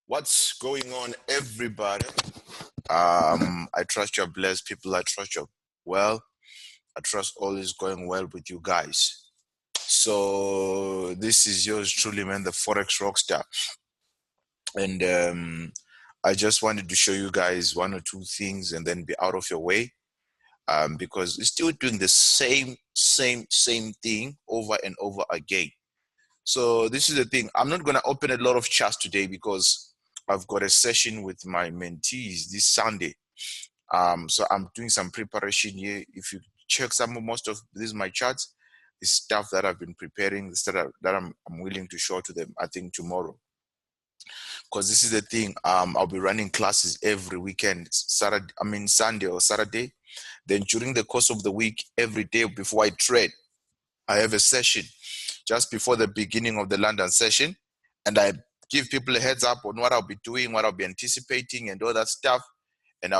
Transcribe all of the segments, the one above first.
What's going on, everybody? I trust you're blessed people. I trust you're well. I trust all is going well with you guys. So this is yours truly, man, the Forex Rockstar. And I just wanted to show you guys one or two things and then be out of your way. Because it's still doing the same thing over and over again. So this is the thing. I'm not going to open a lot of charts today because I've got a session with my mentees this Sunday. So I'm doing some preparation here. If you check most of these my charts, the stuff that I've been preparing, the stuff that I'm willing to show to them, I think tomorrow. Because this is the thing. I'll be running classes every weekend, Sunday or Saturday. Then during the course of the week, every day before I trade, I have a session just before the beginning of the London session, and I give people a heads up on what I'll be doing, what I'll be anticipating, and all that stuff. And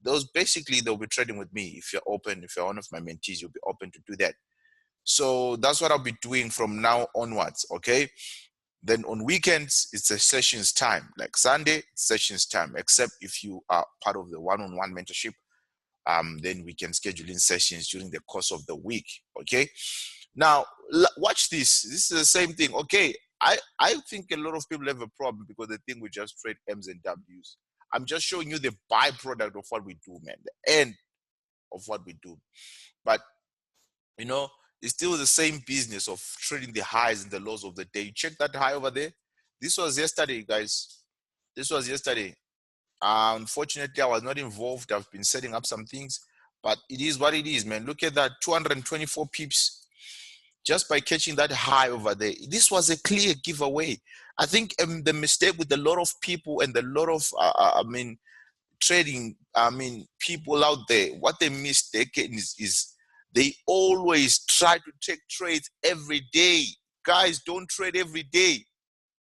they'll be trading with me. If you're open, if you're one of my mentees, you'll be open to do that. So that's what I'll be doing from now onwards. Okay. Then on weekends, it's a sessions time. Like Sunday, sessions time. Except if you are part of the one-on-one mentorship, then we can schedule in sessions during the course of the week. Okay. Now, watch this. This is the same thing. Okay, I think a lot of people have a problem because they think we just trade M's and W's. I'm just showing you the byproduct of what we do, man, the end of what we do. But, you know, it's still the same business of trading the highs and the lows of the day. Check that high over there. This was yesterday, guys. This was yesterday. Unfortunately, I was not involved. I've been setting up some things, but it is what it is, man. Look at that, 224 pips. Just by catching that high over there. This was a clear giveaway. I think the mistake with a lot of people and a lot of, trading, people out there, what they mistaken is they always try to take trades every day. Guys, don't trade every day.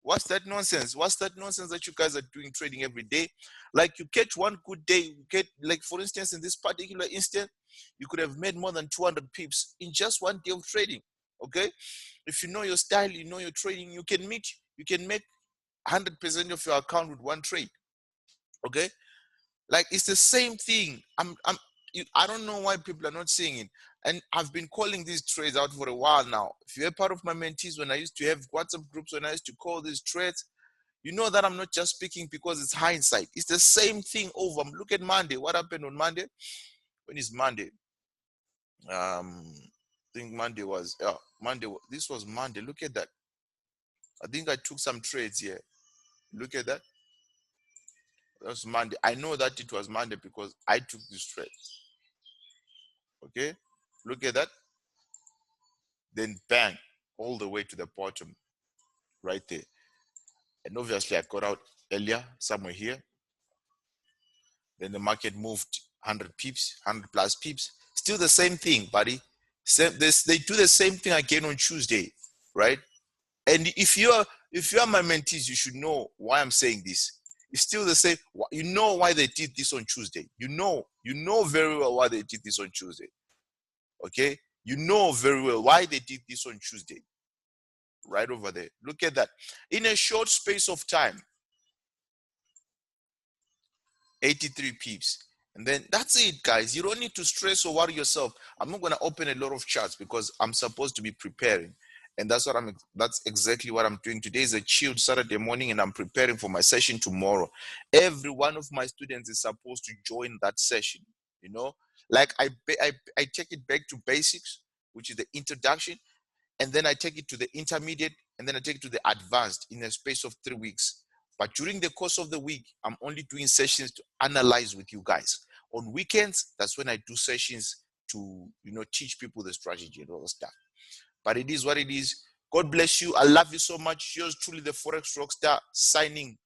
What's that nonsense? What's that nonsense that you guys are doing trading every day? Like you catch one good day, you get, like for instance, in this particular instant, you could have made more than 200 pips in just one day of trading. Okay, if you know your style, you know your trading, you can make 100% of your account with one trade. Okay, like it's the same thing. I don't know why people are not seeing it, and I've been calling these trades out for a while now. If you're part of my mentees, when I used to have WhatsApp groups, when I used to call these trades, you know that I'm not just speaking because it's hindsight. It's the same thing over. Look at Monday. What happened on Monday? When is Monday? I think Monday was Monday. This was Monday. Look at that. I think I took some trades here. Look at that. That's Monday. I know that it was Monday because I took this trade. Okay. Look at that. Then bang, all the way to the bottom, right there. And obviously I got out earlier, somewhere here. Then the market moved 100 pips, 100 plus pips. Still the same thing, buddy. They do the same thing again on Tuesday, right? And if you're my mentees, you should know why I'm saying this. It's still the same. You know why they did this on Tuesday. You know very well why they did this on Tuesday. Okay? You know very well why they did this on Tuesday. Right over there. Look at that. In a short space of time, 83 pips. And then that's it, guys. You don't need to stress or worry yourself. I'm not going to open a lot of charts because I'm supposed to be preparing. And that's exactly what I'm doing. Today is a chilled Saturday morning and I'm preparing for my session tomorrow. Every one of my students is supposed to join that session, you know? Like I take it back to basics, which is the introduction, and then I take it to the intermediate, and then I take it to the advanced in a space of 3 weeks. But during the course of the week, I'm only doing sessions to analyze with you guys. On weekends, that's when I do sessions to, teach people the strategy and all the stuff. But it is what it is. God bless you. I love you so much. Yours truly, the Forex Rockstar, signing